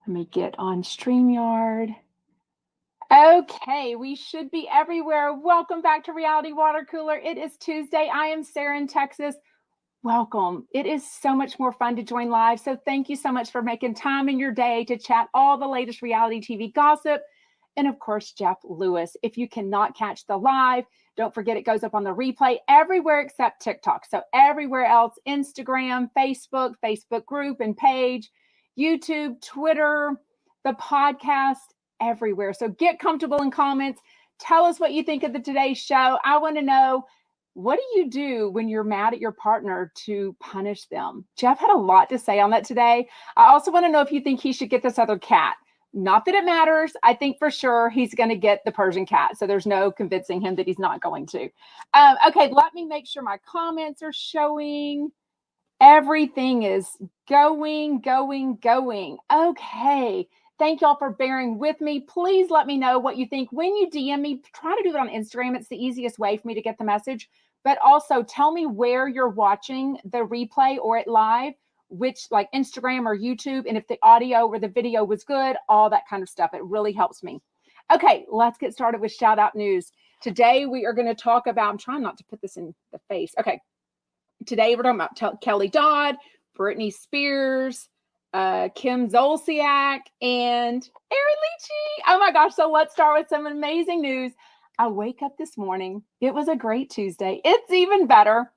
Let me get on StreamYard. Okay, we should be everywhere. Welcome back to Reality Water Cooler. It is Tuesday. I am Sarah in Texas. Welcome. It is so much more fun to join live. So thank you so much for making time in your day to chat all the latest reality TV gossip. And of course, Jeff Lewis. If you cannot catch the live, don't forget it goes up on the replay everywhere except TikTok. So everywhere else, Instagram, Facebook group and page, YouTube, Twitter, the podcast, everywhere. So get comfortable in comments. Tell us what you think of the today's show. I want to know, what do you do when you're mad at your partner to punish them? Jeff had a lot to say on that today. I also want to know if you think he should get this other cat. Not that it matters. I think for sure he's going to get the Persian cat. So there's no convincing him that he's not going to. Okay, let me make sure my comments are showing. Everything is going. Okay. Thank y'all for bearing with me. Please let me know what you think when you DM me. Try to do it on Instagram. It's the easiest way for me to get the message. But also tell me where you're watching the replay or it live, which like Instagram or YouTube, and if the audio or the video was good, all that kind of stuff. It really helps me. Okay, let's get started with shout out news. Today we are going to talk about, I'm trying not to put this in the face. Okay. Today we're talking about Kelly Dodd, Britney Spears, Kim Zolciak, and Erin Lichy. Oh my gosh. So let's start with some amazing news. I wake up this morning. It was a great Tuesday. It's even better.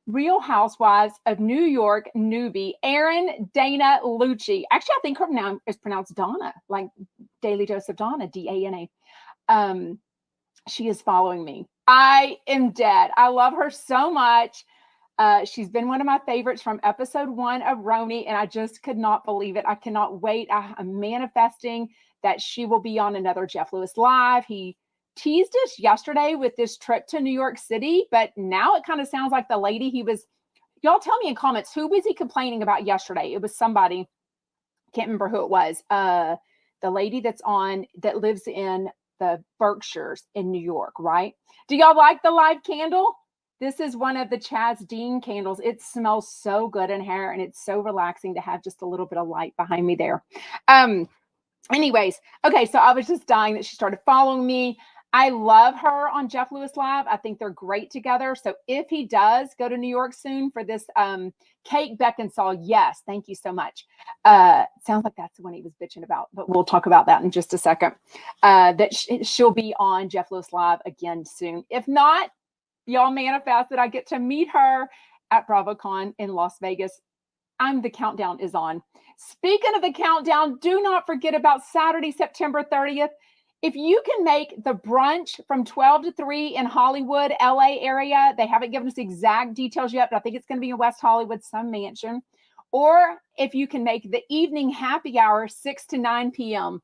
Real Housewives of New York newbie, Erin Dana Lichy. Actually, I think her name is pronounced Donna, like Daily Dose of Donna, D-A-N-A. She is following me. I am dead. I love her so much. She's been one of my favorites from episode 1 of Roni, and I just could not believe it. I cannot wait. I'm manifesting that she will be on another Jeff Lewis Live. He teased us yesterday with this trip to New York City, but now it kind of sounds like the lady he was, y'all tell me in comments, who was he complaining about yesterday? It was somebody, can't remember who it was. The lady that lives in the Berkshires in New York, right? Do y'all like the live candle? This is one of the Chaz Dean candles. It smells so good in here, and it's so relaxing to have just a little bit of light behind me there. Anyways, okay, so I was just dying that she started following me. I love her on Jeff Lewis Live. I think they're great together. So if he does go to New York soon for this Kate Beckinsale, yes, thank you so much. Sounds like that's the one he was bitching about, but we'll talk about that in just a second. That she'll be on Jeff Lewis Live again soon. If not, y'all manifest that I get to meet her at BravoCon in Las Vegas. The countdown is on. Speaking of the countdown, do not forget about Saturday, September 30th. If you can make the brunch from 12 to 3 in Hollywood, LA area, they haven't given us exact details yet, but I think it's going to be in West Hollywood, some mansion. Or if you can make the evening happy hour, 6 to 9 p.m.,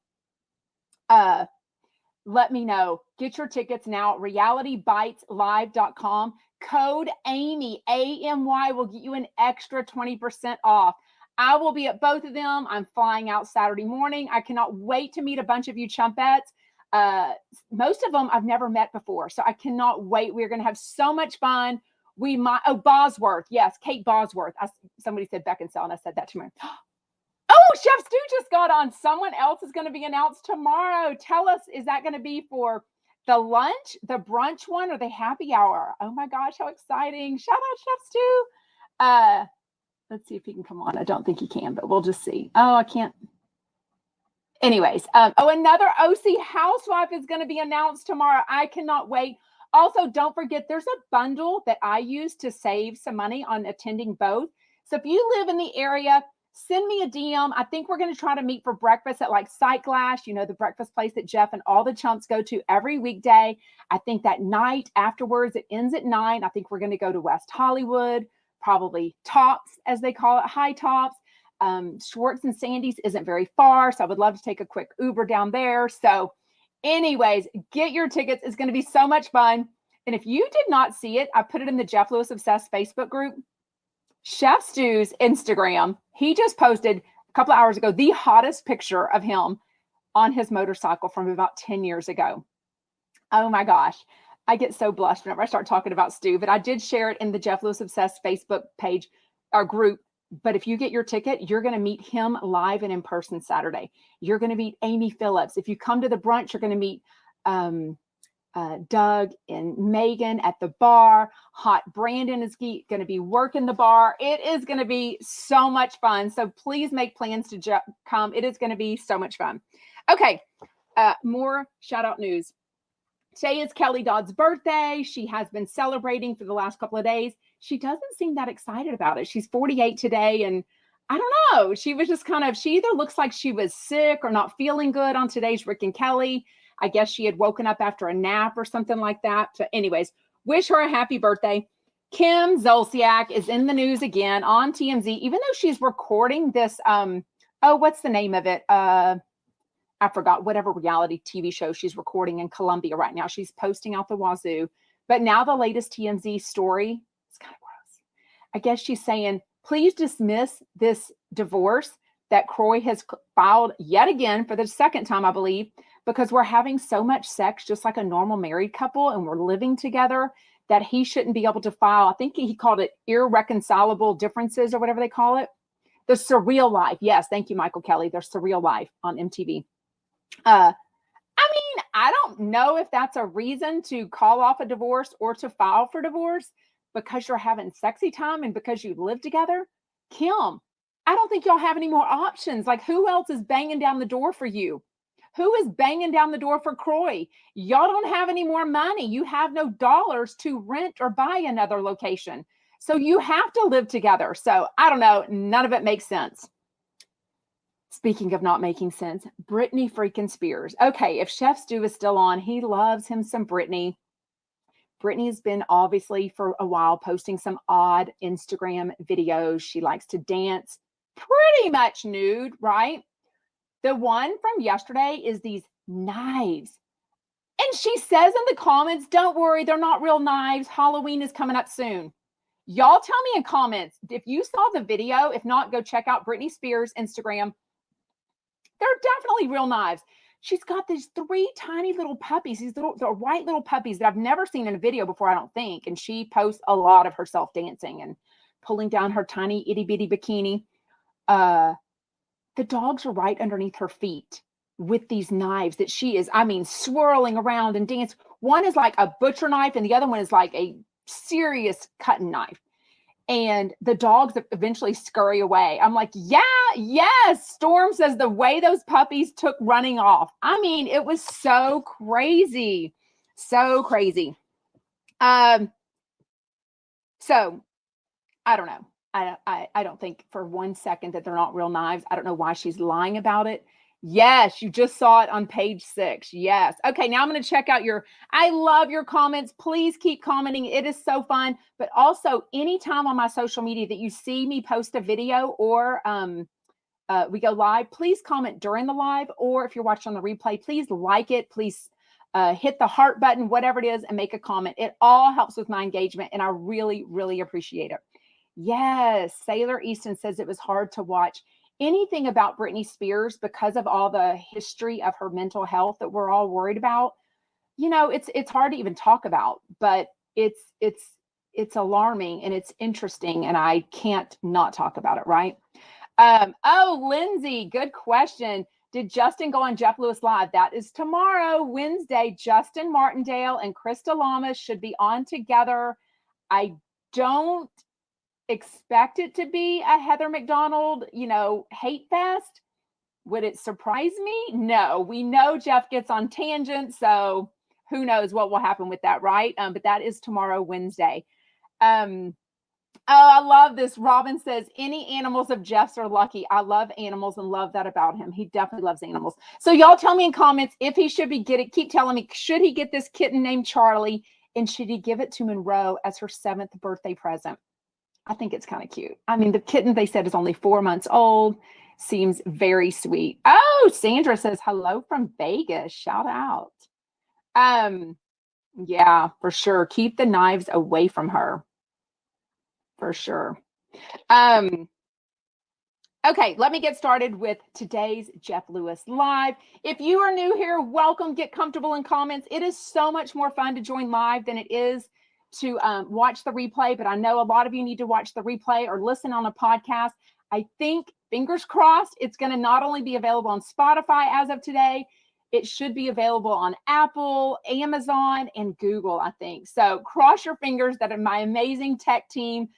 let me know. Get your tickets now at realitybiteslive.com. Code Amy, A-M-Y, will get you an extra 20% off. I will be at both of them. I'm flying out Saturday morning. I cannot wait to meet a bunch of you chumpettes. Most of them I've never met before, so I cannot wait. We're going to have so much fun. Bosworth. Yes, Kate Bosworth. Somebody said Beckinsale, and I said that to her. Oh, Chef Stu just got on. Someone else is going to be announced tomorrow. Tell us, is that going to be for the lunch, the brunch one, or the happy hour? Oh my gosh, how exciting. Shout out Chef Stu. Let's see if he can come on. I don't think he can, but we'll just see. Oh, I can't. Anyways, another OC housewife is going to be announced tomorrow. I cannot wait. Also, don't forget, there's a bundle that I use to save some money on attending both. So if you live in the area, send me a DM. I think we're going to try to meet for breakfast at like Sight Glass, the breakfast place that Jeff and all the chumps go to every weekday. I think that night afterwards, it ends at 9. I think we're going to go to West Hollywood, probably Tops, as they call it, High Tops. Schwartz and Sandy's isn't very far, so I would love to take a quick Uber down there. So anyways, get your tickets. It's going to be so much fun. And if you did not see it, I put it in the Jeff Lewis Obsessed Facebook group. Chef Stu's Instagram, he just posted a couple of hours ago the hottest picture of him on his motorcycle from about 10 years ago. Oh my gosh. I get so blushed whenever I start talking about Stu, but I did share it in the Jeff Lewis Obsessed Facebook page, our group, But if you get your ticket, you're going to meet him live and in person Saturday. You're going to meet Amy Phillips. If you come to the brunch, you're going to meet Doug and Megan at the bar. Hot Brandon is going to be working the bar. It is going to be so much fun. So please make plans to come. It is going to be so much fun. Okay, more shout out news. Today is Kelly Dodd's birthday. She has been celebrating for the last couple of days. She doesn't seem that excited about it. She's 48 today, and I don't know. She was just she either looks like she was sick or not feeling good on today's Rick and Kelly. I guess she had woken up after a nap or something like that. So anyways, wish her a happy birthday. Kim Zolciak is in the news again on TMZ, even though she's recording this, what's the name of it? I forgot, whatever reality TV show she's recording in Colombia right now. She's posting out the wazoo. But now the latest TMZ story, it's kind of gross. I guess she's saying, please dismiss this divorce that Kroy has filed yet again for the second time, I believe, because we're having so much sex, just like a normal married couple, and we're living together, that he shouldn't be able to file. I think he called it irreconcilable differences or whatever they call it. The Surreal Life. Yes, thank you, Michael Kelly. There's Surreal Life on MTV. I mean, I don't know if that's a reason to call off a divorce or to file for divorce because you're having sexy time and because you live together. Kim, I don't think y'all have any more options. Like, who else is banging down the door for you? Who is banging down the door for Kroy? Y'all don't have any more money. You have no dollars to rent or buy another location. So you have to live together. So I don't know. None of it makes sense. Speaking of not making sense, Britney freaking Spears. Okay, if Chef Stu is still on, he loves him some Britney. Britney's been obviously for a while posting some odd Instagram videos. She likes to dance pretty much nude, right? The one from yesterday is these knives. And she says in the comments, don't worry, they're not real knives. Halloween is coming up soon. Y'all tell me in comments if you saw the video. If not, go check out Britney Spears' Instagram. They're definitely real knives. She's got these 3 tiny little puppies, they're white little puppies that I've never seen in a video before, I don't think. And she posts a lot of herself dancing and pulling down her tiny itty bitty bikini. The dogs are right underneath her feet with these knives that she is, I mean, swirling around and dance. One is like a butcher knife and the other one is like a serious cutting knife. And the dogs eventually scurry away. I'm like, yes. Storm says the way those puppies took running off. I mean, it was so crazy. So crazy. So I don't know. I don't think for 1 second that they're not real knives. I don't know why she's lying about it. Yes, you just saw it on page 6. Yes. Okay, now I'm going to check out I love your comments. Please keep commenting. It is so fun. But also, anytime on my social media that you see me post a video or we go live, please comment during the live. Or if you're watching on the replay, please like it. Please hit the heart button, whatever it is, and make a comment. It all helps with my engagement, and I really, really appreciate it. Yes, Sailor Easton says it was hard to watch anything about Britney Spears because of all the history of her mental health that we're all worried about. You know, it's hard to even talk about, but it's alarming and it's interesting, and I can't not talk about it, right? Lindsay, good question. Did Justin go on Jeff Lewis Live? That is tomorrow, Wednesday. Justin Martindale and Krista Lamas should be on together. I don't expect it to be a Heather McDonald, hate fest. Would it surprise me? No, we know Jeff gets on tangents, so who knows what will happen with that, right? But that is tomorrow, Wednesday. I love this. Robin says, any animals of Jeff's are lucky. I love animals and love that about him. He definitely loves animals. So y'all tell me in comments if he should be keep telling me, should he get this kitten named Charlie? And should he give it to Monroe as her 7th birthday present? I think it's kind of cute. I mean, the kitten, they said, is only 4 months old. Seems very sweet. Oh, Sandra says, hello from Vegas. Shout out. Yeah, for sure. Keep the knives away from her. For sure. Okay, let me get started with today's Jeff Lewis Live. If you are new here, welcome. Get comfortable in comments. It is so much more fun to join live than it is to watch the replay, but I know a lot of you need to watch the replay or listen on a podcast. I think, fingers crossed, it's going to not only be available on Spotify as of today, it should be available on Apple, Amazon, and Google, I think. So cross your fingers that my amazing tech team,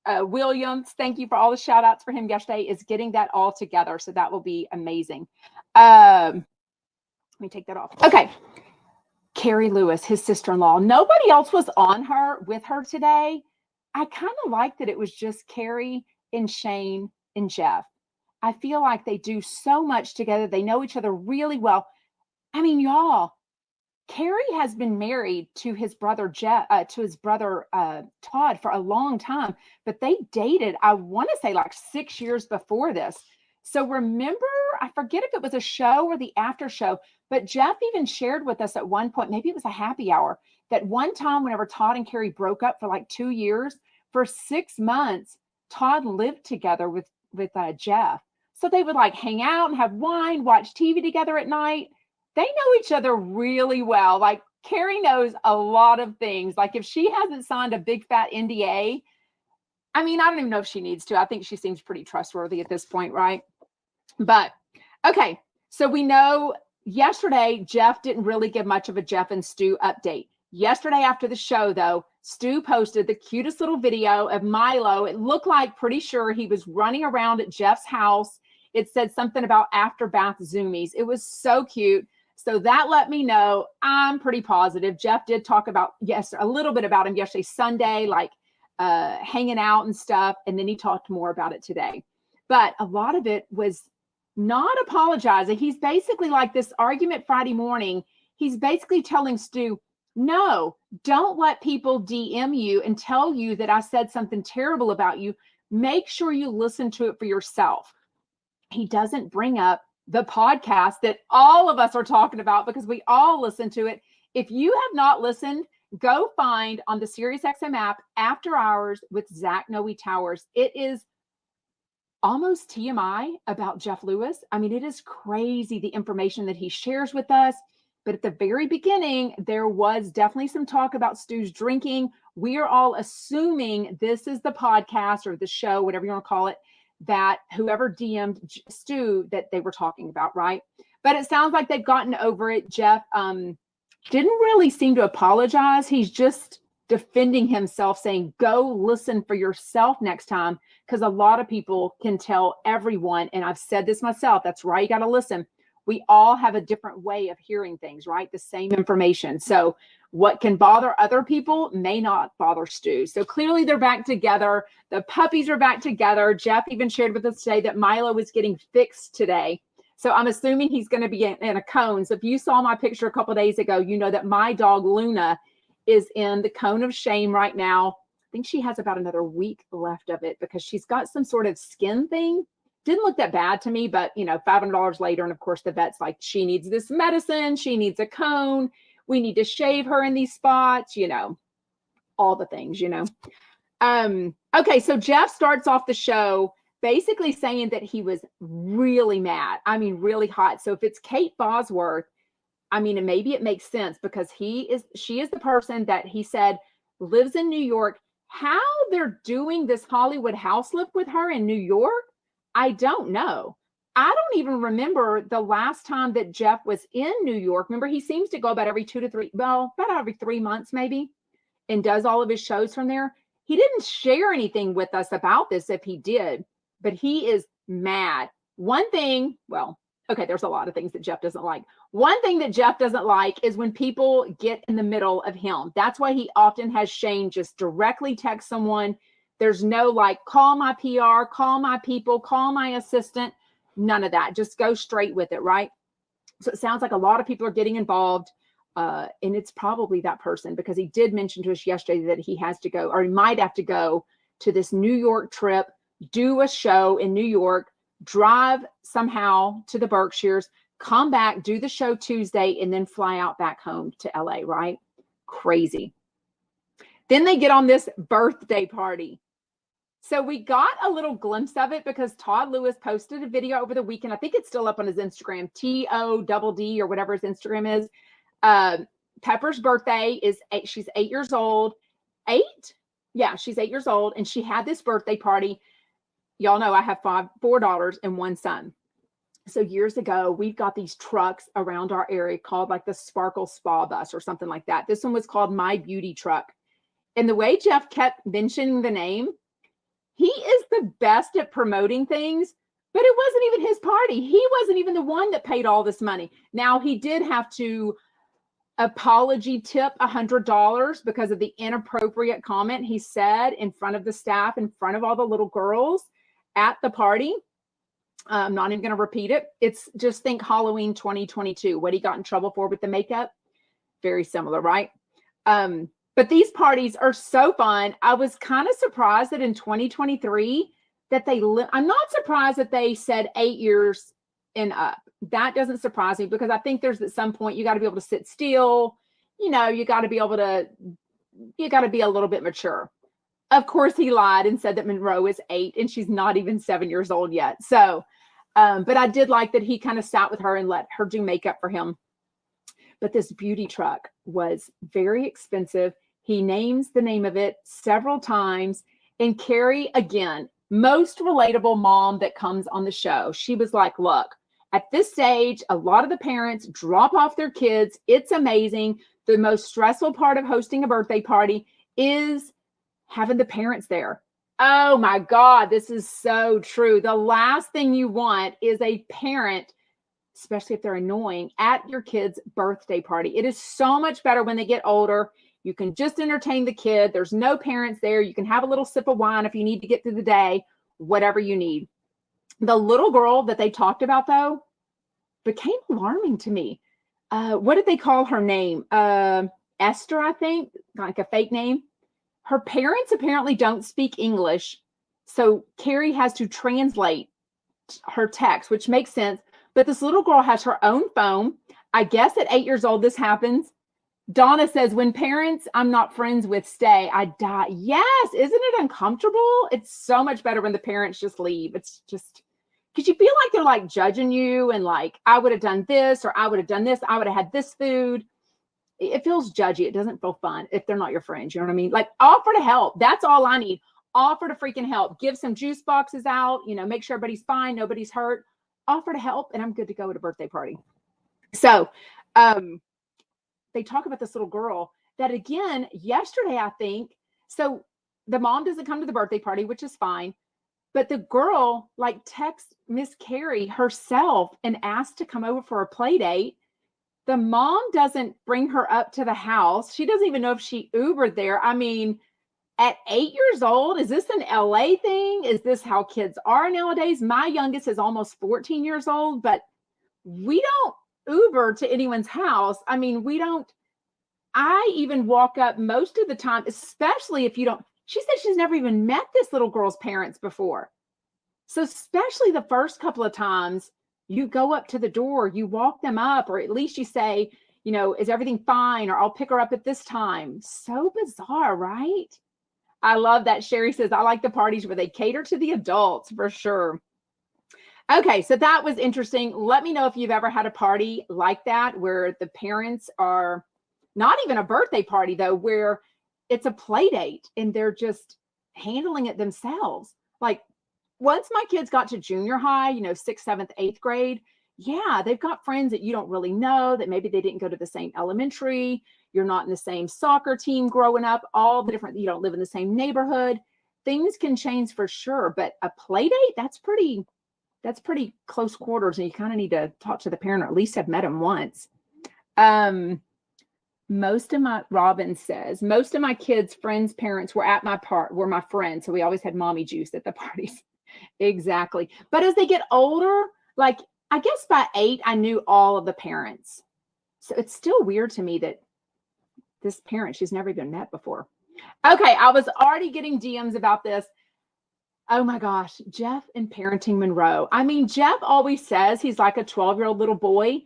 Williams, thank you for all the shout outs for him yesterday, is getting that all together. So that will be amazing. Let me take that off. Okay. Carrie Lewis, his sister-in-law. Nobody else was on with her today. I kind of like that it was just Carrie and Shane and Jeff. I feel like they do so much together. They know each other really well. I mean, y'all, Carrie has been married to his brother Todd for a long time, but they dated, I want to say like 6 years before this. So remember, I forget if it was a show or the after show, but Jeff even shared with us at one point, maybe it was a happy hour, that one time whenever Todd and Carrie broke up for like 2 years, for 6 months, Todd lived together with Jeff. So they would like hang out and have wine, watch TV together at night. They know each other really well. Like Carrie knows a lot of things. Like if she hasn't signed a big fat NDA, I mean, I don't even know if she needs to. I think she seems pretty trustworthy at this point, right? But okay, so we know yesterday Jeff didn't really give much of a Jeff and Stu update. Yesterday after the show, though, Stu posted the cutest little video of Milo. It looked like, pretty sure he was running around at Jeff's house. It said something about after bath zoomies. It was so cute. So that let me know I'm pretty positive. Jeff did talk about, yes, a little bit about him yesterday, Sunday, like hanging out and stuff. And then he talked more about it today. But a lot of it was not apologizing. He's basically like this argument Friday morning. He's basically telling Stu, no, don't let people DM you and tell you that I said something terrible about you. Make sure you listen to it for yourself. He doesn't bring up the podcast that all of us are talking about because we all listen to it. If you have not listened, go find on the SiriusXM app After Hours with Zach Noe Towers. It is almost TMI about Jeff Lewis. I mean, it is crazy the information that he shares with us. But at the very beginning, there was definitely some talk about Stu's drinking. We are all assuming this is the podcast or the show, whatever you want to call it, that whoever DM'd Stu that they were talking about, right? But it sounds like they've gotten over it. Jeff didn't really seem to apologize. He's just defending himself, saying, go listen for yourself next time, because a lot of people can tell everyone, and I've said this myself, that's right, you got to listen. We all have a different way of hearing things, right? The same information. So what can bother other people may not bother Stu. So clearly they're back together. The puppies are back together. Jeff even shared with us today that Milo was getting fixed today. So I'm assuming he's going to be in a cone. So if you saw my picture a couple of days ago, you know that my dog Luna is in the cone of shame right now. I think she has about another week left of it because she's got some sort of skin thing. Didn't look that bad to me, but you know, $500 later. And of course the vet's like, she needs this medicine. She needs a cone. We need to shave her in these spots, you know, all the things, you know. Okay. So Jeff starts off the show basically saying that he was really mad. I mean, really hot. So if it's Kate Bosworth, I mean, and maybe it makes sense because she is the person that he said lives in New York. How they're doing this Hollywood house lift with her in New York, I don't know. I don't even remember the last time that Jeff was in New York. Remember, he seems to go about every 2 to 3, well, about every 3 months maybe, and does all of his shows from there. He didn't share anything with us about this if he did, but he is mad. One thing, well, okay, there's a lot of things that Jeff doesn't like. One thing that Jeff doesn't like is when people get in the middle of him. That's why he often has Shane just directly text someone. There's no like, call my PR, call my people, call my assistant. None of that. Just go straight with it, right? So it sounds like a lot of people are getting involved. And it's probably that person because he did mention to us yesterday that he has to go, or he might have to go to this New York trip, do a show in New York, drive somehow to the Berkshires, come back, do the show Tuesday, and then fly out back home to LA, right? Crazy. Then they get on this birthday party. So we got a little glimpse of it because Todd Lewis posted a video over the weekend. I think it's still up on his Instagram, TODD or whatever his Instagram is. Pepper's birthday is 8. She's 8 years old. 8? Yeah, she's 8 years old. And she had this birthday party. Y'all know I have 4 daughters and 1 son. So years ago, we've got these trucks around our area called like the Sparkle Spa Bus or something like that. This one was called My Beauty Truck. And the way Jeff kept mentioning the name, he is the best at promoting things, but it wasn't even his party. He wasn't even the one that paid all this money. Now, he did have to apology tip $100 because of the inappropriate comment he said in front of the staff, in front of all the little girls at the party. I'm not even going to repeat it. It's just think Halloween 2022, what he got in trouble for with the makeup. Very similar, right? But these parties are so fun. I was kind of surprised that in 2023 that I'm not surprised that they said 8 years and up. That doesn't surprise me because I think there's at some point you got to be able to sit still. You know, you got to be a little bit mature. Of course, he lied and said that Monroe is 8 and she's not even 7 years old yet. So, but I did like that he kind of sat with her and let her do makeup for him. But this beauty truck was very expensive. He names the name of it several times. And Carrie, again, most relatable mom that comes on the show. She was like, look, at this stage, a lot of the parents drop off their kids. It's amazing. The most stressful part of hosting a birthday party is having the parents there. Oh my God, this is so true. The last thing you want is a parent, especially if they're annoying, at your kid's birthday party. It is so much better when they get older. You can just entertain the kid. There's no parents there. You can have a little sip of wine if you need to get through the day, whatever you need. The little girl that they talked about, though, became alarming to me. What did they call her name? Esther, I think, like a fake name. Her parents apparently don't speak English, so Carrie has to translate her text, which makes sense. But this little girl has her own phone. I guess at 8 years old, this happens. Donna says, when parents I'm not friends with stay, I die. Yes, isn't it uncomfortable? It's so much better when the parents just leave. It's just because you feel like they're like judging you and like, I would have done this or I would have done this. I would have had this food. It feels judgy. It doesn't feel fun if they're not your friends. You know what I mean? Like offer to help. That's all I need. Offer to freaking help. Give some juice boxes out, make sure everybody's fine. Nobody's hurt. Offer to help. And I'm good to go at a birthday party. So, they talk about this little girl that again, yesterday, I think, so the mom doesn't come to the birthday party, which is fine. But the girl like texts Miss Carrie herself and asks to come over for a play date. The mom doesn't bring her up to the house. She doesn't even know if she Ubered there. I mean, at 8 years old, is this an LA thing? Is this how kids are nowadays? My youngest is almost 14 years old, but we don't Uber to anyone's house. I mean, I even walk up most of the time, especially if you don't. She said she's never even met this little girl's parents before. So especially the first couple of times, you go up to the door, you walk them up, or at least you say, is everything fine? Or I'll pick her up at this time. So bizarre, right? I love that. Sherry says, I like the parties where they cater to the adults for sure. Okay, so that was interesting. Let me know if you've ever had a party like that where the parents are not even a birthday party, though, where it's a play date and they're just handling it themselves. Like once my kids got to junior high, 6th, 7th, 8th grade, yeah, they've got friends that you don't really know, that maybe they didn't go to the same elementary. You're not in the same soccer team growing up, all the different, you don't live in the same neighborhood. Things can change for sure. But a play date, that's pretty close quarters. And you kind of need to talk to the parent or at least have met them once. Robin says, most of my kids' friends' parents were at were my friends. So we always had mommy juice at the parties. Exactly. But as they get older, like I guess by 8, I knew all of the parents. So it's still weird to me that this parent, she's never even met before. Okay. I was already getting DMs about this. Oh my gosh. Jeff and parenting Monroe. I mean, Jeff always says he's like a 12-year-old little boy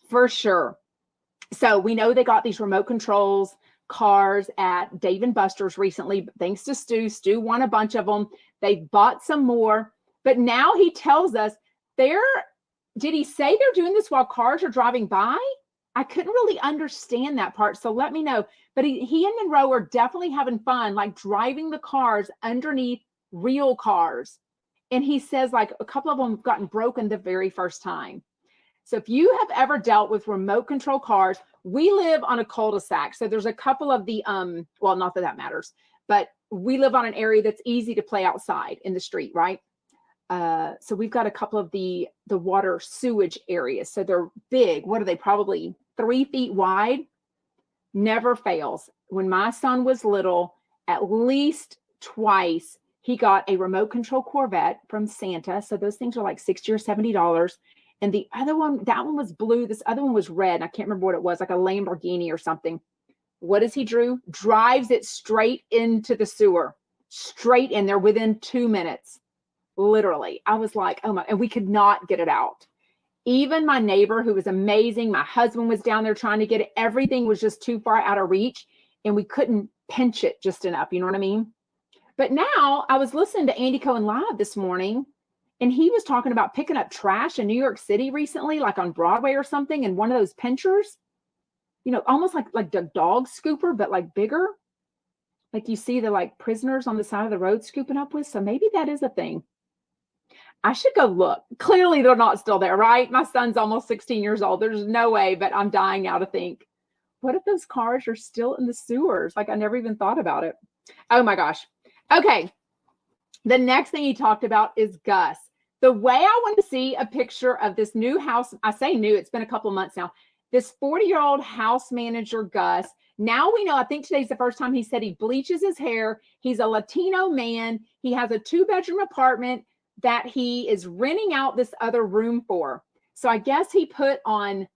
for sure. So we know they got these remote controls cars at Dave & Buster's recently, thanks to Stu. Stu won a bunch of them. They bought some more, but now he tells us did he say they're doing this while cars are driving by? I couldn't really understand that part. So let me know. But he and Monroe are definitely having fun, like driving the cars underneath real cars. And he says like a couple of them have gotten broken the very first time. So if you have ever dealt with remote control cars, we live on a cul-de-sac. So there's a couple of the, well, not that that matters, but we live on an area that's easy to play outside in the street, right? So we've got a couple of the water sewage areas. So they're big. What are they? Probably 3 feet wide. Never fails. When my son was little, at least twice, he got a remote control Corvette from Santa. So those things are like $60 or $70. And the other one, that one was blue. This other one was red. I can't remember what it was, like a Lamborghini or something. What does he do? Drives it straight into the sewer, straight in there within 2 minutes. Literally. I was like, oh my, and we could not get it out. Even my neighbor, who was amazing, my husband was down there trying to get it. Everything was just too far out of reach, and we couldn't pinch it just enough. You know what I mean? But now I was listening to Andy Cohen Live this morning, and he was talking about picking up trash in New York City recently, like on Broadway or something, and one of those pinchers, you know, almost like the dog scooper, but like bigger. Like you see the like prisoners on the side of the road scooping up with. So maybe that is a thing. I should go look. Clearly, they're not still there, right? My son's almost 16 years old. There's no way, but I'm dying now to think, what if those cars are still in the sewers? Like, I never even thought about it. Oh my gosh. Okay. The next thing he talked about is Gus. The way I want to see a picture of this new house, I say new, it's been a couple of months now. This 40-year-old house manager, Gus. Now we know, I think today's the first time he said he bleaches his hair. He's a Latino man. He has a 2-bedroom apartment that he is renting out this other room for. So I guess he put on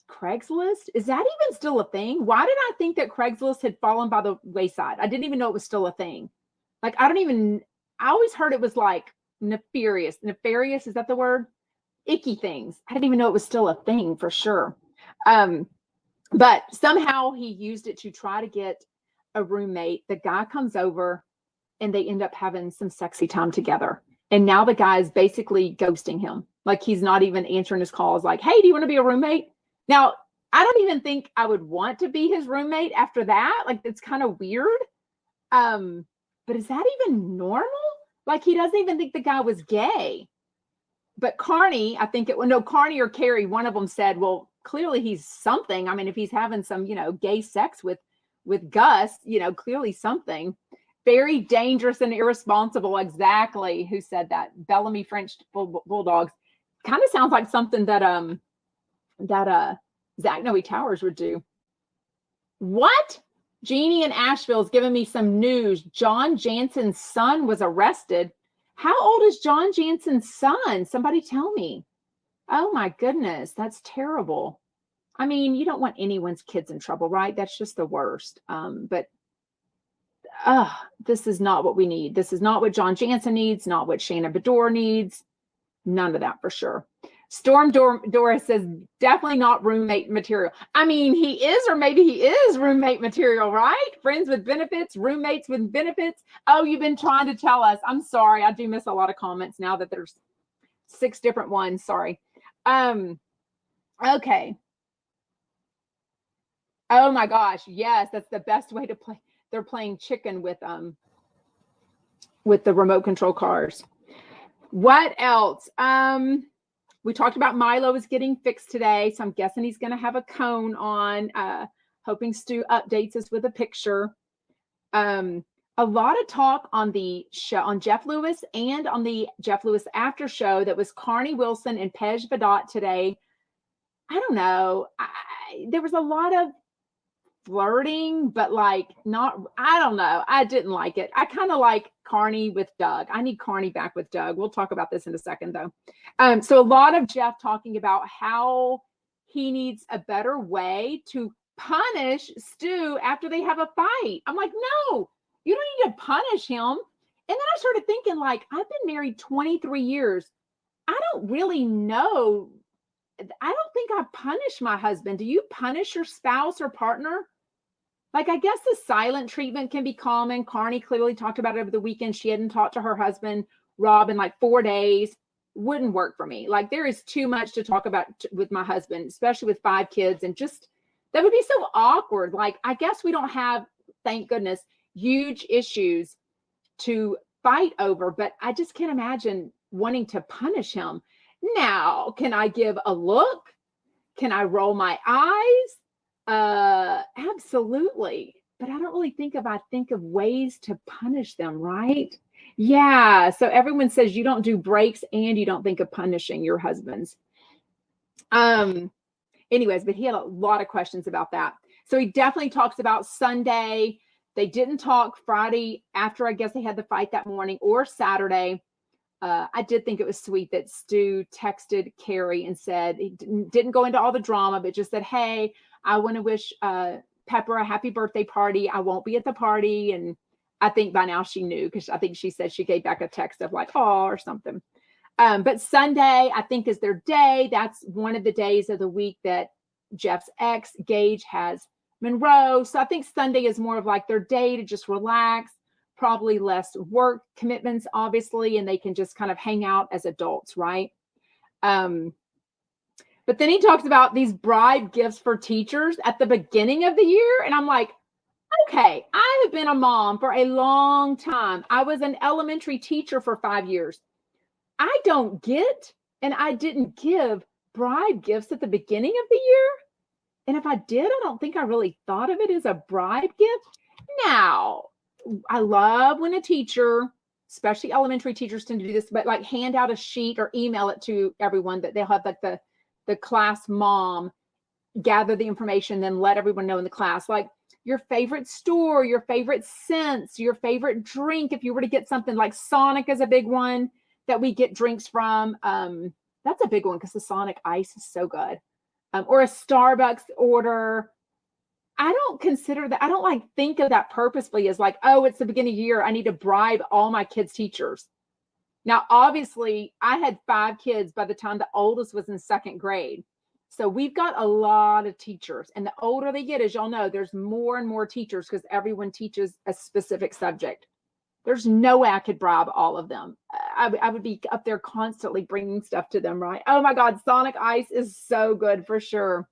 Craigslist. Is that even still a thing? Why did I think that Craigslist had fallen by the wayside? I didn't even know it was still a thing. Like, I always heard it was like nefarious. Nefarious, is that the word? Icky things. I didn't even know it was still a thing for sure. But somehow he used it to try to get a roommate. The guy comes over and they end up having some sexy time together. And now the guy is basically ghosting him. Like, he's not even answering his calls. Like, hey, do you want to be a roommate? Now, I don't even think I would want to be his roommate after that. Like, it's kind of weird. But is that even normal? Like, he doesn't even think the guy was gay. But Carney, I think Carney or Carrie, one of them said, well, clearly he's something. I mean, if he's having some, gay sex with Gus, clearly something. Very dangerous and irresponsible. Exactly. Who said that? Bellamy French bulldogs. Kind of sounds like something that Zach Noe Towers would do. What? Jeannie in Asheville is giving me some news. John Jansen's son was arrested. How old is John Jansen's son? Somebody tell me. Oh my goodness, that's terrible. I mean, you don't want anyone's kids in trouble, right? That's just the worst. But this is not what we need. This is not what John Jansen needs, not what Shannon Bedore needs. None of that for sure. Storm Doris says, definitely not roommate material. I mean, he is, or maybe he is roommate material, right? Friends with benefits, roommates with benefits. Oh, you've been trying to tell us. I'm sorry. I do miss a lot of comments now that there's 6 different ones. Sorry. Okay. Oh my gosh. Yes, that's the best way to play. They're playing chicken with the remote control cars. What else? We talked about Milo is getting fixed today, so I'm guessing he's going to have a cone on. Hoping Stu updates us with a picture. A lot of talk on the show, on Jeff Lewis and on the Jeff Lewis after show, that was Carney Wilson and Pej Vedot today. I don't know. There was a lot of flirting, but I don't know. I didn't like it. I kind of like Carney with Doug. I need Carney back with Doug. We'll talk about this in a second though. So a lot of Jeff talking about how he needs a better way to punish Stu after they have a fight. I'm like, no, you don't need to punish him. And then I started thinking, like, I've been married 23 years. I don't really know. I don't think I punish my husband. Do you punish your spouse or partner? Like, I guess the silent treatment can be common. Carney clearly talked about it over the weekend. She hadn't talked to her husband, Rob, in like 4 days. wouldn't work for me. Like there is too much to talk about with my husband, especially with 5 kids, and just that would be so awkward. Like I guess we don't have, thank goodness, huge issues to fight over, but I just can't imagine wanting to punish him. Now, can I give a look? Can I roll my eyes? Absolutely. But I don't really think of ways to punish them, right? Yeah. So everyone says you don't do breaks and you don't think of punishing your husbands. Anyways, but he had a lot of questions about that. So he definitely talks about Sunday. They didn't talk Friday after, I guess they had the fight that morning, or Saturday. I did think it was sweet that Stu texted Carrie and said, he didn't go into all the drama, but just said, hey, I want to wish Pepper a happy birthday party. I won't be at the party. And I think by now she knew, because I think she said she gave back a text of like, oh, or something. But Sunday, I think, is their day. That's one of the days of the week that Jeff's ex, Gage, has Monroe. So I think Sunday is more of like their day to just relax, probably less work commitments, obviously, and they can just kind of hang out as adults, right? But then he talks about these bribe gifts for teachers at the beginning of the year. And I'm like, okay, I have been a mom for a long time. I was an elementary teacher for 5 years. I don't get, and I didn't give bribe gifts at the beginning of the year. And if I did, I don't think I really thought of it as a bribe gift. Now, I love when a teacher, especially elementary teachers, tend to do this, but like hand out a sheet or email it to everyone that they'll have like the class mom gather the information, then let everyone know in the class, like your favorite store, your favorite scents, your favorite drink. If you were to get something like Sonic is a big one that we get drinks from. That's a big one because the Sonic ice is so good. Or a Starbucks order. I don't consider that, I don't like think of that purposefully as like, oh, it's the beginning of the year, I need to bribe all my kids' teachers. Now, obviously, I had 5 kids by the time the oldest was in 2nd grade. So we've got a lot of teachers. And the older they get, as y'all know, there's more and more teachers because everyone teaches a specific subject. There's no way I could bribe all of them. I would be up there constantly bringing stuff to them, right? Oh my God, Sonic Ice is so good for sure.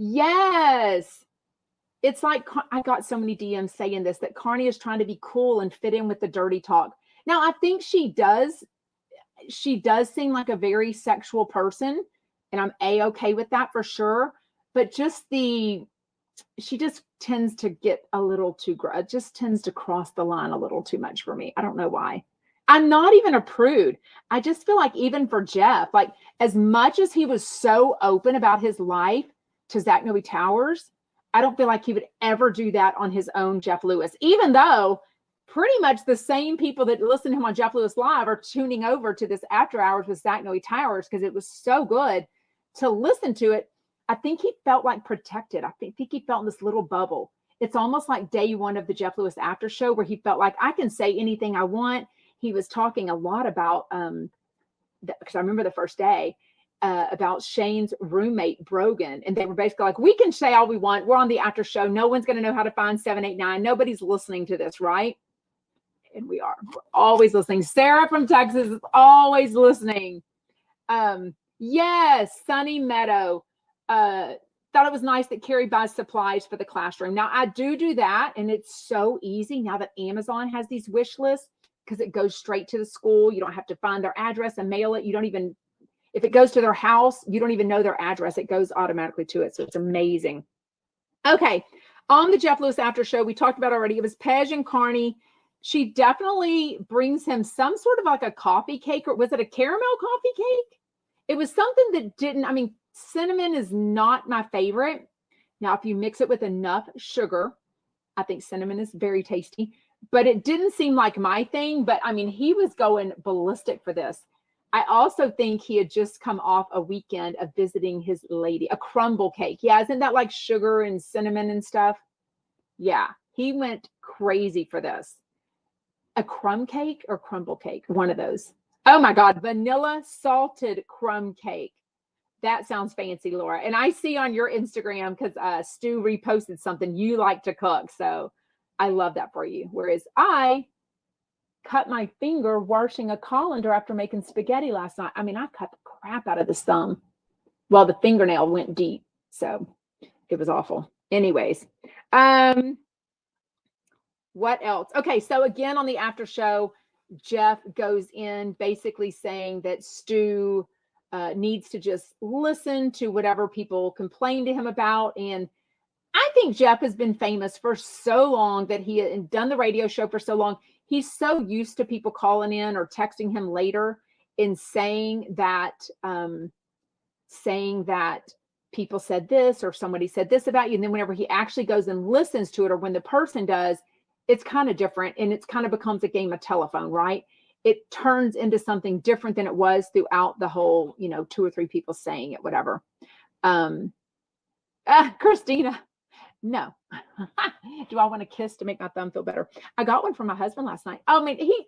Yes. It's like, I got so many DMs saying this, that Carney is trying to be cool and fit in with the dirty talk. Now, I think she does seem like a very sexual person, and I'm A-okay with that for sure. But just she just tends to get a little too, just tends to cross the line a little too much for me. I don't know why. I'm not even a prude. I just feel like even for Jeff, like as much as he was so open about his life to Zach Noe Towers, I don't feel like he would ever do that on his own Jeff Lewis, even though pretty much the same people that listen to him on Jeff Lewis Live are tuning over to this After Hours with Zach Noe Towers because it was so good to listen to it. I think he felt like protected. I think he felt in this little bubble. It's almost like day one of the Jeff Lewis After Show where he felt like I can say anything I want. He was talking a lot about, because I remember the first day, about Shane's roommate, Brogan. And they were basically like, we can say all we want. We're on the After Show. No one's going to know how to find 789. Nobody's listening to this, right? And we are. We're always listening. Sarah from Texas is always listening. Yes, Sunny Meadow. Thought it was nice that Carrie buys supplies for the classroom. Now, I do that, and it's so easy now that Amazon has these wish lists because it goes straight to the school. You don't have to find their address and mail it. You don't even, if it goes to their house, you don't even know their address. It goes automatically to it, so it's amazing. Okay, on the Jeff Lewis After Show, we talked about already, it was Pej and Carney. She definitely brings him some sort of like a coffee cake, or was it a caramel coffee cake? It was something that didn't, I mean, cinnamon is not my favorite. Now, if you mix it with enough sugar, I think cinnamon is very tasty, but it didn't seem like my thing. But I mean, he was going ballistic for this. I also think he had just come off a weekend of visiting his lady, a crumble cake. Yeah, isn't that like sugar and cinnamon and stuff? Yeah, he went crazy for this. A crumb cake or crumble cake, one of those. Oh my God, vanilla salted crumb cake. That sounds fancy, Laura. And I see on your Instagram, because Stu reposted something, you like to cook. So I love that for you. Whereas I cut my finger washing a colander after making spaghetti last night. I mean, I cut the crap out of this thumb. Well, the fingernail went deep, so it was awful. Anyways, what else? Okay, so again on the after show, Jeff goes in basically saying that Stu needs to just listen to whatever people complain to him about. And I think Jeff has been famous for so long, that he had done the radio show for so long. He's so used to people calling in or texting him later and saying that people said this or somebody said this about you. And then whenever he actually goes and listens to it, or when the person does, it's kind of different, and it's kind of becomes a game of telephone, right? It turns into something different than it was throughout the whole, 2 or 3 people saying it, whatever. Christina, no. Do I want a kiss to make my thumb feel better? I got one from my husband last night. Oh, man, he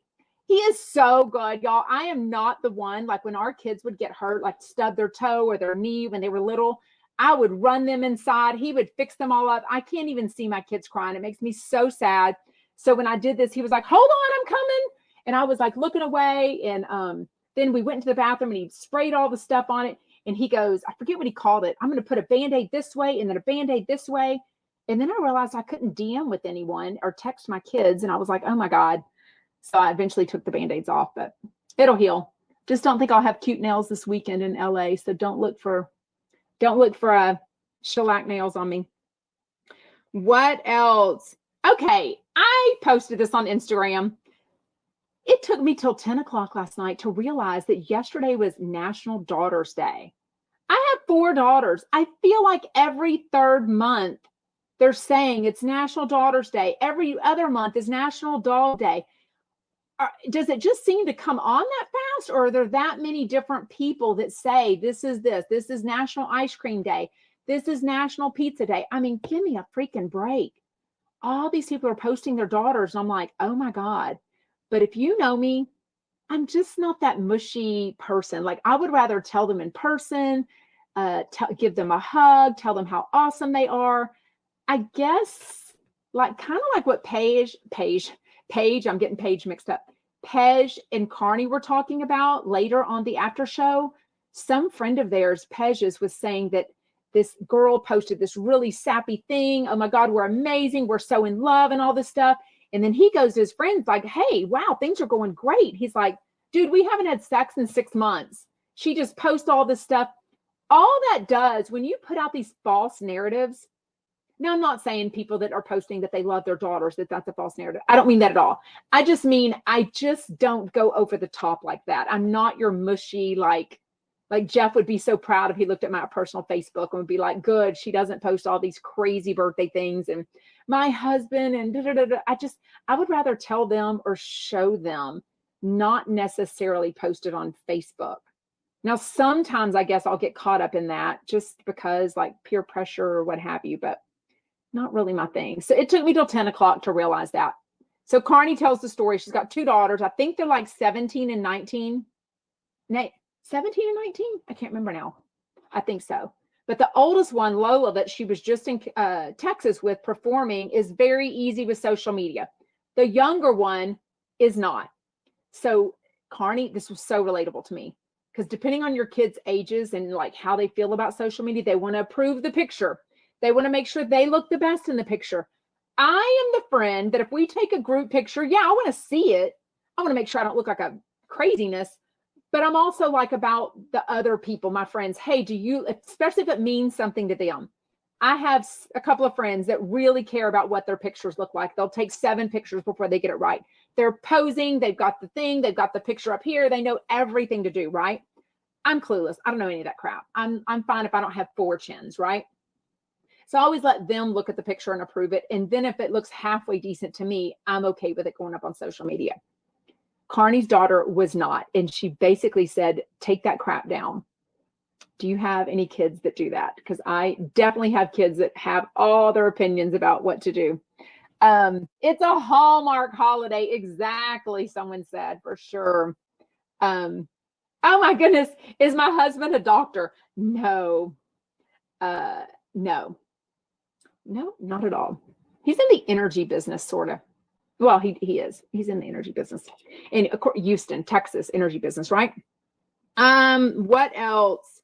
is so good, y'all. I am not the one, like when our kids would get hurt, like stub their toe or their knee when they were little, I would run them inside. He would fix them all up. I can't even see my kids crying. It makes me so sad. So when I did this, he was like, hold on, I'm coming. And I was like looking away. And then we went into the bathroom and he sprayed all the stuff on it. And he goes, I forget what he called it. I'm going to put a Band-Aid this way and then a Band-Aid this way. And then I realized I couldn't DM with anyone or text my kids. And I was like, oh my God. So I eventually took the Band-Aids off, but it'll heal. Just don't think I'll have cute nails this weekend in LA. So don't look for shellac nails on me. What else? Okay. I posted this on Instagram. It took me till 10 o'clock last night to realize that yesterday was National Daughters Day. I have 4 daughters. I feel like every 3rd month they're saying it's National Daughters Day. Every other month is National Dog Day. Does it just seem to come on that fast, or are there that many different people that say this is National Ice Cream Day, this is National Pizza Day? I mean, give me a freaking break. All these people are posting their daughters, and I'm like, oh my God. But if you know me, I'm just not that mushy person. Like, I would rather tell them in person, give them a hug, tell them how awesome they are. I guess like kind of like what Paige, I'm getting Paige mixed up. Paige and Carney were talking about later on the after show. Some friend of theirs, Paige's, was saying that this girl posted this really sappy thing. Oh my God, we're amazing. We're so in love and all this stuff. And then he goes to his friends like, hey, wow, things are going great. He's like, dude, we haven't had sex in 6 months. She just posts all this stuff. All that does, when you put out these false narratives. Now, I'm not saying people that are posting that they love their daughters, that's a false narrative. I don't mean that at all. I just mean, I just don't go over the top like that. I'm not your mushy, like Jeff would be so proud if he looked at my personal Facebook and would be like, good, she doesn't post all these crazy birthday things and my husband and da, da, da, da. I would rather tell them or show them, not necessarily post it on Facebook. Now, sometimes I guess I'll get caught up in that just because like peer pressure or what have you, but not really my thing. So it took me till 10 o'clock to realize that. So Carney tells the story. She's got 2 daughters. I think they're like 17 and 19. 17 and 19? I can't remember now. I think so. But the oldest one, Lola, that she was just in Texas with performing, is very easy with social media. The younger one is not. So Carney, this was so relatable to me, because depending on your kids' ages and like how they feel about social media, they want to approve the picture. They want to make sure they look the best in the picture. I am the friend that if we take a group picture, yeah, I want to see it. I want to make sure I don't look like a craziness. But I'm also like about the other people, my friends. Hey, especially if it means something to them. I have a couple of friends that really care about what their pictures look like. They'll take 7 pictures before they get it right. They're posing. They've got the thing. They've got the picture up here. They know everything to do, right? I'm clueless. I don't know any of that crap. I'm fine if I don't have 4 chins, right? So I always let them look at the picture and approve it. And then if it looks halfway decent to me, I'm okay with it going up on social media. Carney's daughter was not. And she basically said, take that crap down. Do you have any kids that do that? Because I definitely have kids that have all their opinions about what to do. It's a Hallmark holiday. Exactly. Someone said, for sure. Oh my goodness. Is my husband a doctor? No. No, not at all. He's in the energy business, sort of. Well, he is. He's in the energy business in Houston, Texas, energy business, right? What else?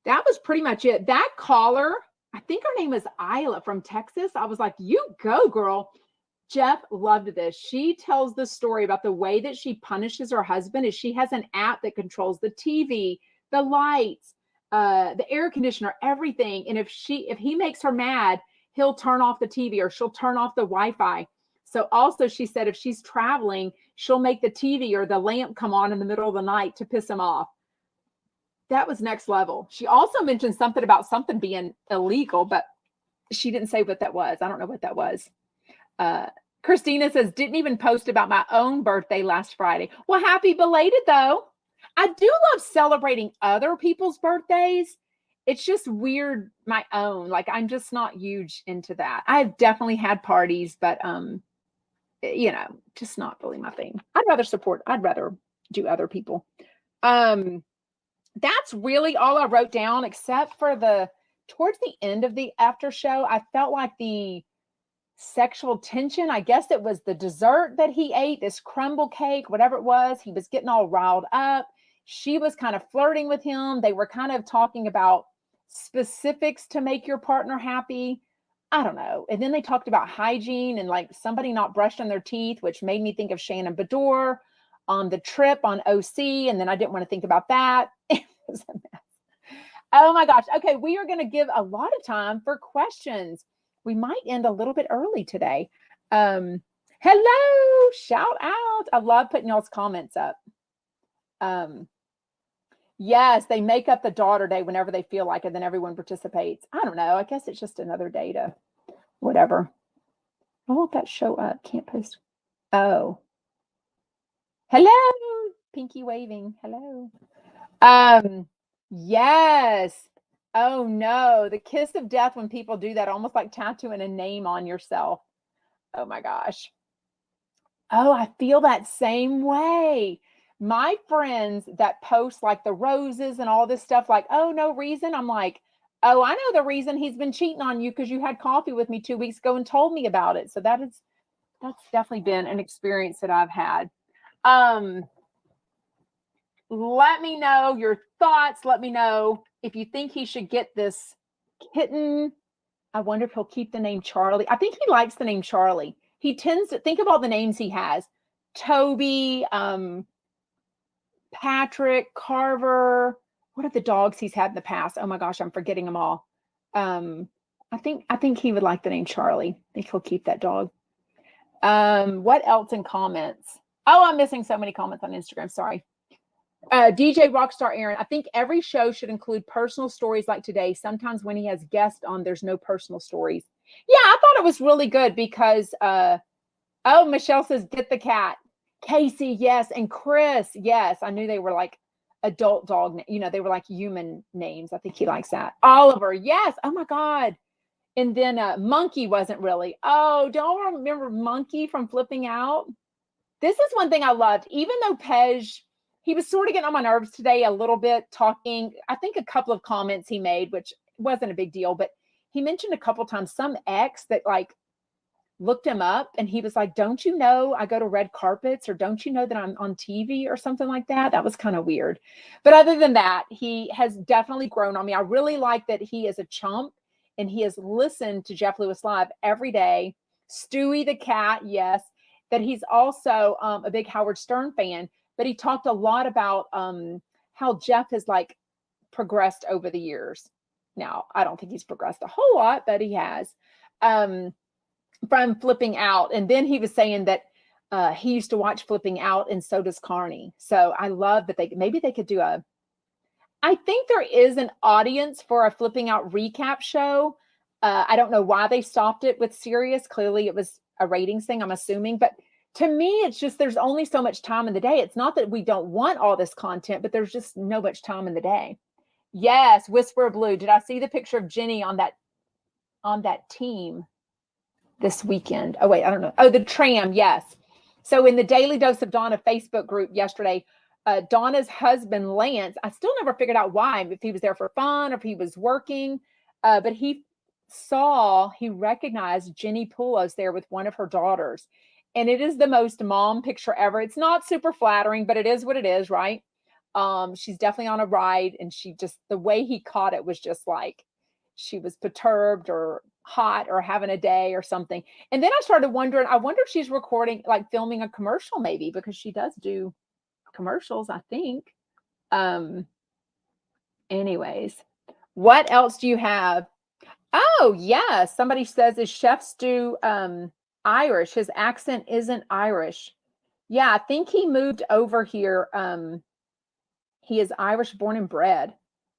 That was pretty much it. That caller, I think her name is Isla from Texas. I was like, you go, girl. Jeff loved this. She tells the story about the way that she punishes her husband is she has an app that controls the TV, the lights, the air conditioner, everything. And if he makes her mad, he'll turn off the TV or she'll turn off the Wi-Fi. So also she said if she's traveling, she'll make the TV or the lamp come on in the middle of the night to piss him off. That was next level. She also mentioned something about something being illegal, but she didn't say what that was. I don't know what that was. Christina says, didn't even post about my own birthday last Friday. Well, happy belated though. I do love celebrating other people's birthdays. It's just weird, my own. Like, I'm just not huge into that. I've definitely had parties, but you know, just not really my thing. I'd rather do other people. That's really all I wrote down, except for towards the end of the after show, I felt like the sexual tension. I guess it was the dessert that he ate, this crumble cake, whatever it was. He was getting all riled up. She was kind of flirting with him. They were kind of talking about specifics to make your partner happy. I don't know. And then they talked about hygiene and like somebody not brushing their teeth, which made me think of Shannon Bedore on the trip on OC. And then I didn't want to think about that. It was a mess. Oh my gosh. Okay. We are going to give a lot of time for questions. We might end a little bit early today. Hello, shout out. I love putting y'all's comments up. Yes, they make up the daughter day whenever they feel like it, then everyone participates. I don't know. I guess it's just another day to whatever. I won't that show up. Can't post. Oh. Hello. Pinky waving. Hello. Yes. Oh no, the kiss of death when people do that, almost like tattooing a name on yourself. Oh my gosh. Oh, I feel that same way. My friends that post like the roses and all this stuff, like, oh, no reason. I'm like, oh, I know the reason he's been cheating on you because you had coffee with me 2 weeks ago and told me about it. So that's definitely been an experience that I've had. Let me know your thoughts. Let me know if you think he should get this kitten. I wonder if he'll keep the name Charlie. I think he likes the name Charlie. He tends to think of all the names he has. Toby, Patrick, Carver. What are the dogs he's had in the past? Oh my gosh, I'm forgetting them all. I think he would like the name Charlie. I think he'll keep that dog. What else in comments? Oh, I'm missing so many comments on Instagram. Sorry. DJ Rockstar Erin, I think every show should include personal stories like today. Sometimes when he has guests on, there's no personal stories. Yeah, I thought it was really good because, oh, Michelle says, get the cat. Casey, yes. And Chris, yes. I knew they were like adult dog, they were like human names. I think he likes that. Oliver, yes. Oh my God. And then Monkey wasn't really. Oh, don't remember Monkey from Flipping Out? This is one thing I loved. Even though Pej, he was sort of getting on my nerves today a little bit, talking. I think a couple of comments he made, which wasn't a big deal, but he mentioned a couple of times some ex that like looked him up and he was like, don't you know I go to red carpets, or don't you know that I'm on TV or something like that? That was kind of weird. But other than that, he has definitely grown on me. I really like that he is a chump and he has listened to Jeff Lewis Live every day. Stewie the cat, yes. That he's also a big Howard Stern fan, but he talked a lot about how Jeff has like progressed over the years. Now, I don't think he's progressed a whole lot, but he has. From Flipping Out. And then he was saying that he used to watch Flipping Out, and so does Carney. So I love that maybe they could do I think there is an audience for a Flipping Out recap show. I don't know why they stopped it with Sirius. Clearly it was a ratings thing, I'm assuming. But to me, it's just there's only so much time in the day. It's not that we don't want all this content, but there's just no much time in the day. Yes, Whisper of Blue. Did I see the picture of Jenny on that team this weekend? Oh, wait, I don't know. Oh, the tram, yes. So in the Daily Dose of Donna Facebook group yesterday, Donna's husband, Lance, I still never figured out why, if he was there for fun or if he was working, but he recognized Jenny Poulos there with one of her daughters. And it is the most mom picture ever. It's not super flattering, but it is what it is, right? She's definitely on a ride, and she just, the way he caught it was just like she was perturbed or hot or having a day or something. And then I started wondering, I wonder if she's recording, like filming a commercial maybe, because she does do commercials, I think. Um, anyways, what else do you have? Oh, yes. Somebody says his chef stew Irish. His accent isn't Irish. Yeah, I think he moved over here. He is Irish born and bred.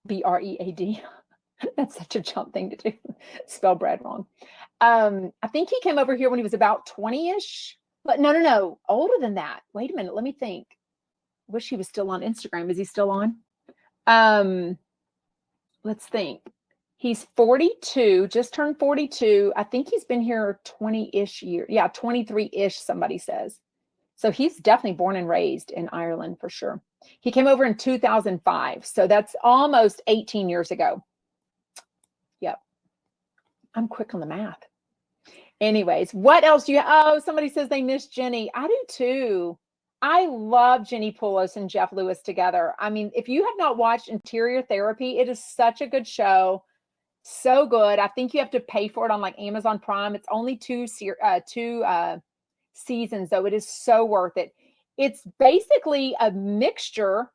Bread. That's such a jump thing to do. Spell bread wrong. I think he came over here when he was about 20-ish. But no. Older than that. Wait a minute. Let me think. Wish he was still on Instagram. Is he still on? Let's think. He's 42, just turned 42. I think he's been here 20-ish years. Yeah, 23-ish, somebody says. So he's definitely born and raised in Ireland for sure. He came over in 2005. So that's almost 18 years ago. Yep. I'm quick on the math. Anyways, what else do you, oh, somebody says they miss Jenny. I do too. I love Jenny Poulos and Jeff Lewis together. I mean, if you have not watched Interior Therapy, it is such a good show. So good. I think you have to pay for it on like Amazon Prime. It's only two seasons, though. It is so worth it. It's basically a mixture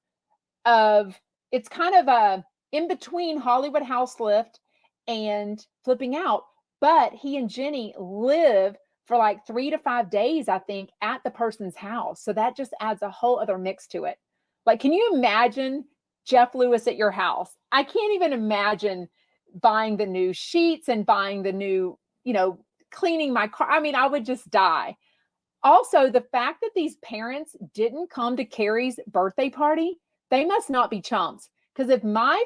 of, it's kind of a in between Hollywood House Lift and Flipping Out. But he and Jenny live for like 3 to 5 days, I think, at the person's house. So that just adds a whole other mix to it. Like, can you imagine Jeff Lewis at your house? I can't even imagine buying the new sheets and buying the new, cleaning my car. I mean, I would just die. Also, the fact that these parents didn't come to Carrie's birthday party, they must not be chumps. Because if my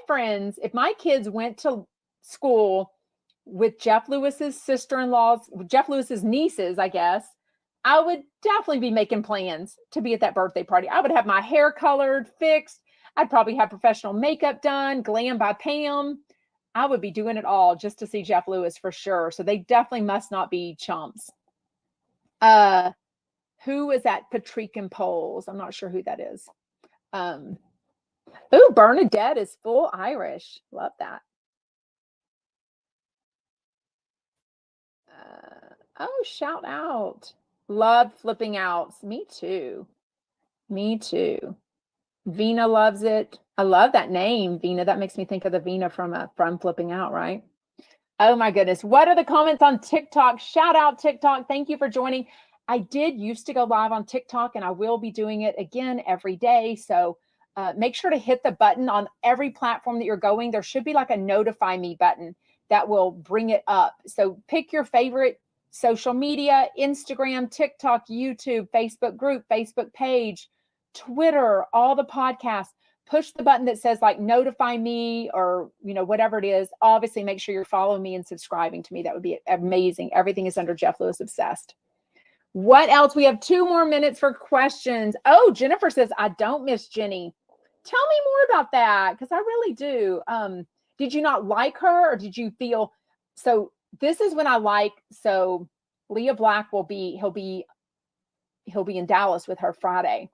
kids went to school with Jeff Lewis's sister-in-laws, Jeff Lewis's nieces, I guess, I would definitely be making plans to be at that birthday party. I would have my hair colored, fixed. I'd probably have professional makeup done, glam by Pam. I would be doing it all just to see Jeff Lewis for sure. So they definitely must not be chumps. Who is that Patrican Poles? I'm not sure who that is. Bernadette is full Irish. Love that. Shout out. Love Flipping Outs. Me too. Vina loves it. I love that name, Vina. That makes me think of the Vina from Flipping Out, right? Oh my goodness. What are the comments on TikTok? Shout out TikTok. Thank you for joining. I did used to go live on TikTok, and I will be doing it again every day. So make sure to hit the button on every platform that you're going. There should be like a notify me button that will bring it up. So pick your favorite social media, Instagram, TikTok, YouTube, Facebook group, Facebook page, Twitter, all the podcasts. Push the button that says like notify me or, whatever it is. Obviously, make sure you're following me and subscribing to me. That would be amazing. Everything is under Jeff Lewis Obsessed. What else? We have 2 more minutes for questions. Oh, Jennifer says, I don't miss Jenny. Tell me more about that, because I really do. Did you not like her, or did you feel, so this is when I like, so Leah Black he'll be in Dallas with her Friday.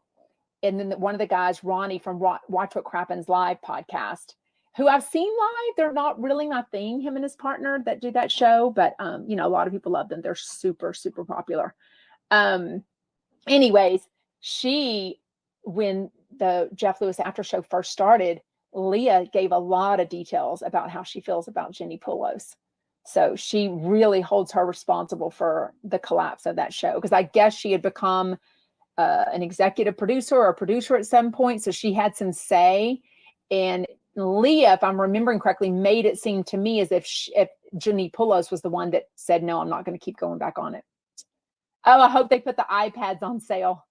And then one of the guys, Ronnie from Watch What Crappens Live podcast, who I've seen live. They're not really my thing, him and his partner that do that show, but a lot of people love them. They're super, super popular. Anyways, when the Jeff Lewis After Show first started, Leah gave a lot of details about how she feels about Jenny Poulos. So she really holds her responsible for the collapse of that show, because I guess she had become an executive producer or a producer at some point. So she had some say. And Leah, if I'm remembering correctly, made it seem to me as if Jenny Poulos was the one that said, no, I'm not going to keep going back on it. Oh, I hope they put the iPads on sale.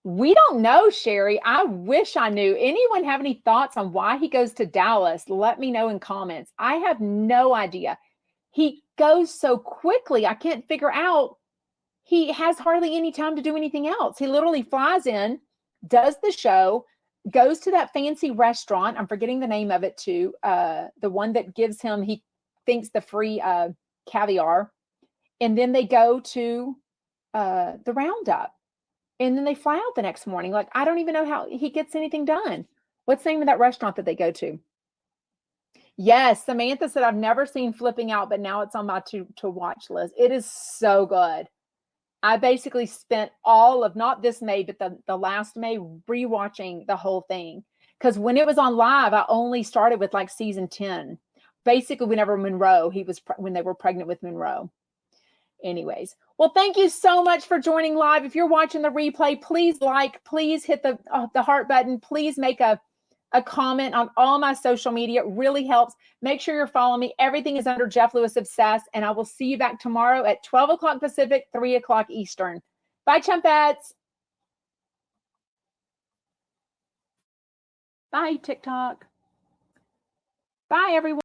We don't know, Sherry. I wish I knew. Anyone have any thoughts on why he goes to Dallas? Let me know in comments. I have no idea. He goes so quickly. I can't figure out. He has hardly any time to do anything else. He literally flies in, does the show, goes to that fancy restaurant. I'm forgetting the name of it too. The one that gives him, he thinks, the free caviar. And then they go to the roundup. And then they fly out the next morning. Like, I don't even know how he gets anything done. What's the name of that restaurant that they go to? Yes, Samantha said I've never seen Flipping Out, but now it's on my to watch list. It is so good. I basically spent all of not this May, but the last May rewatching the whole thing. Because when it was on live, I only started with like season 10. Basically, whenever Monroe, when they were pregnant with Monroe. Anyways, well, thank you so much for joining live. If you're watching the replay, please hit the heart button. Please make a comment on all my social media. It really helps. Make sure you're following me. Everything is under Jeff Lewis Obsessed, and I will see you back tomorrow at 12 o'clock Pacific, 3 o'clock Eastern. Bye, Chumpettes. Bye, TikTok. Bye, everyone.